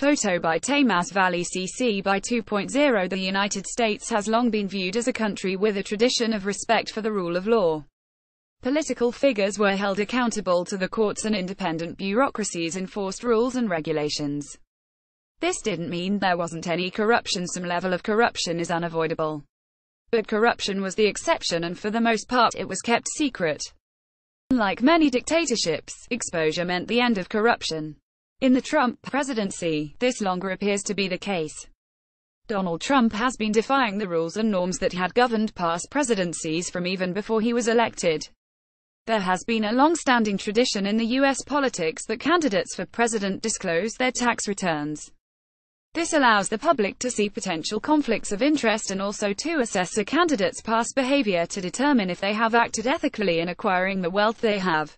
photo by Taymaz Valley CC by 2.0. The United States has long been viewed as a country with a tradition of respect for the rule of law. Political figures were held accountable to the courts, and independent bureaucracies enforced rules and regulations. This didn't mean there wasn't any corruption. Some level of corruption is unavoidable. But corruption was the exception, and for the most part it was kept secret. Unlike many dictatorships, exposure meant the end of corruption. In the Trump presidency, this longer appears to be the case. Donald Trump has been defying the rules and norms that had governed past presidencies from even before he was elected. There has been a long-standing tradition in the U.S. politics that candidates for president disclose their tax returns. This allows the public to see potential conflicts of interest and also to assess a candidate's past behavior to determine if they have acted ethically in acquiring the wealth they have.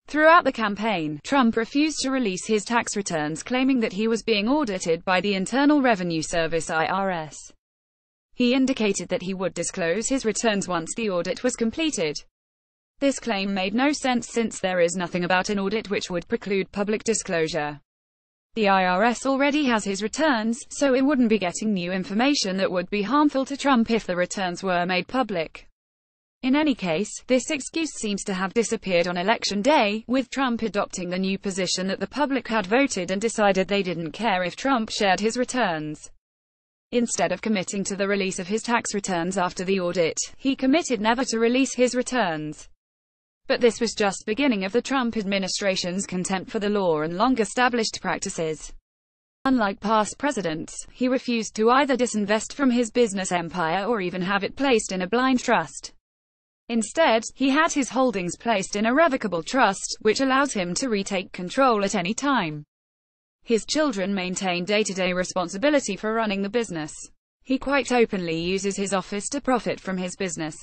Throughout the campaign, Trump refused to release his tax returns, claiming that he was being audited by the Internal Revenue Service (IRS). He indicated that he would disclose his returns once the audit was completed. This claim made no sense, since there is nothing about an audit which would preclude public disclosure. The IRS already has his returns, so it wouldn't be getting new information that would be harmful to Trump if the returns were made public. In any case, this excuse seems to have disappeared on Election Day, with Trump adopting the new position that the public had voted and decided they didn't care if Trump shared his returns. Instead of committing to the release of his tax returns after the audit, he committed never to release his returns. But this was just the beginning of the Trump administration's contempt for the law and long-established practices. Unlike past presidents, he refused to either disinvest from his business empire or even have it placed in a blind trust. Instead, he had his holdings placed in a revocable trust, which allows him to retake control at any time. His children maintain day-to-day responsibility for running the business. He quite openly uses his office to profit from his business.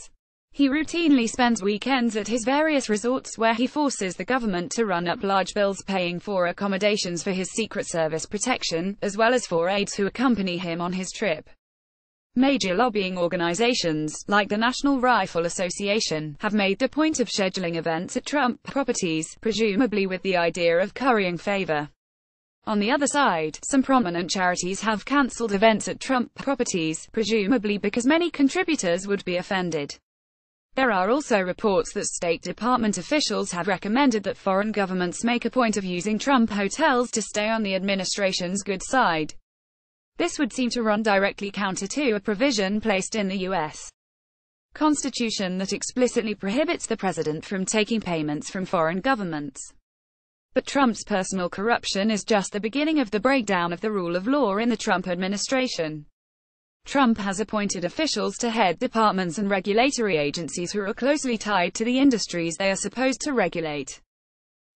He routinely spends weekends at his various resorts, where he forces the government to run up large bills paying for accommodations for his Secret Service protection, as well as for aides who accompany him on his trip. Major lobbying organizations, like the National Rifle Association, have made a point of scheduling events at Trump properties, presumably with the idea of currying favor. On the other side, some prominent charities have cancelled events at Trump properties, presumably because many contributors would be offended. There are also reports that State Department officials have recommended that foreign governments make a point of using Trump hotels to stay on the administration's good side. This would seem to run directly counter to a provision placed in the U.S. Constitution that explicitly prohibits the president from taking payments from foreign governments. But Trump's personal corruption is just the beginning of the breakdown of the rule of law in the Trump administration. Trump has appointed officials to head departments and regulatory agencies who are closely tied to the industries they are supposed to regulate.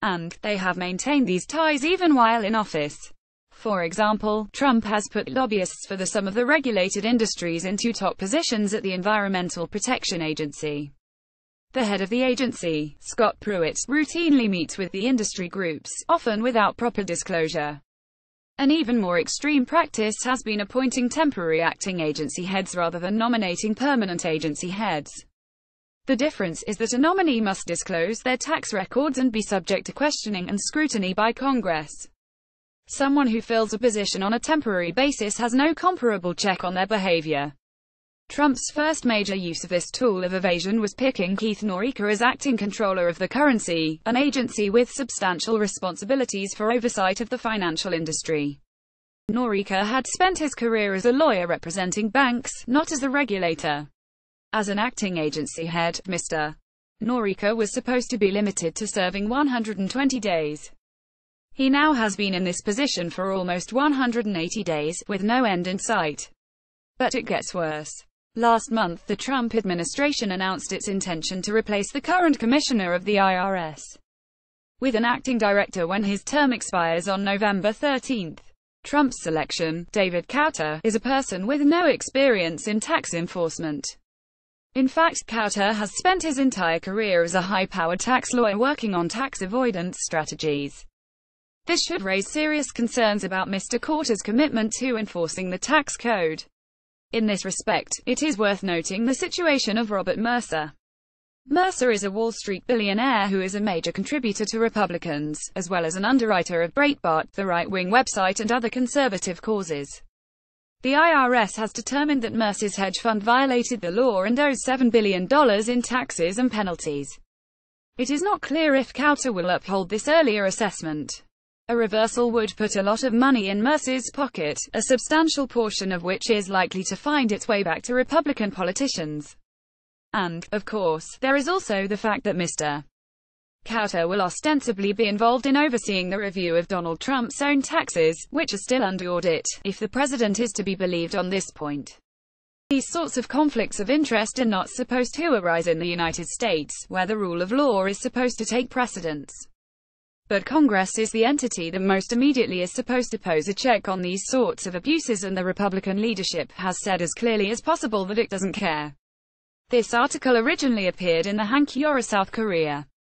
And they have maintained these ties even while in office. For example, Trump has put lobbyists for some of the regulated industries into top positions at the Environmental Protection Agency. The head of the agency, Scott Pruitt, routinely meets with the industry groups, often without proper disclosure. An even more extreme practice has been appointing temporary acting agency heads rather than nominating permanent agency heads. The difference is that a nominee must disclose their tax records and be subject to questioning and scrutiny by Congress. Someone who fills a position on a temporary basis has no comparable check on their behavior. Trump's first major use of this tool of evasion was picking Keith Noreika as acting controller of the currency, an agency with substantial responsibilities for oversight of the financial industry. Noreika had spent his career as a lawyer representing banks, not as a regulator. As an acting agency head, Mr. Noreika was supposed to be limited to serving 120 days. He now has been in this position for almost 180 days, with no end in sight. But it gets worse. Last month, the Trump administration announced its intention to replace the current commissioner of the IRS with an acting director when his term expires on November 13. Trump's selection, David Kauter, is a person with no experience in tax enforcement. In fact, Kauter has spent his entire career as a high-powered tax lawyer working on tax avoidance strategies. This should raise serious concerns about Mr. Kauter's commitment to enforcing the tax code. In this respect, it is worth noting the situation of Robert Mercer. Mercer is a Wall Street billionaire who is a major contributor to Republicans, as well as an underwriter of Breitbart, the right-wing website, and other conservative causes. The IRS has determined that Mercer's hedge fund violated the law and owes $7 billion in taxes and penalties. It is not clear if Kauter will uphold this earlier assessment. A reversal would put a lot of money in Mercer's pocket, a substantial portion of which is likely to find its way back to Republican politicians. And, of course, there is also the fact that Mr. Kauter will ostensibly be involved in overseeing the review of Donald Trump's own taxes, which are still under audit, if the president is to be believed on this point. These sorts of conflicts of interest are not supposed to arise in the United States, where the rule of law is supposed to take precedence. But Congress is the entity that most immediately is supposed to pose a check on these sorts of abuses, and the Republican leadership has said as clearly as possible that it doesn't care. This article originally appeared in the Hankyoreh, South Korea.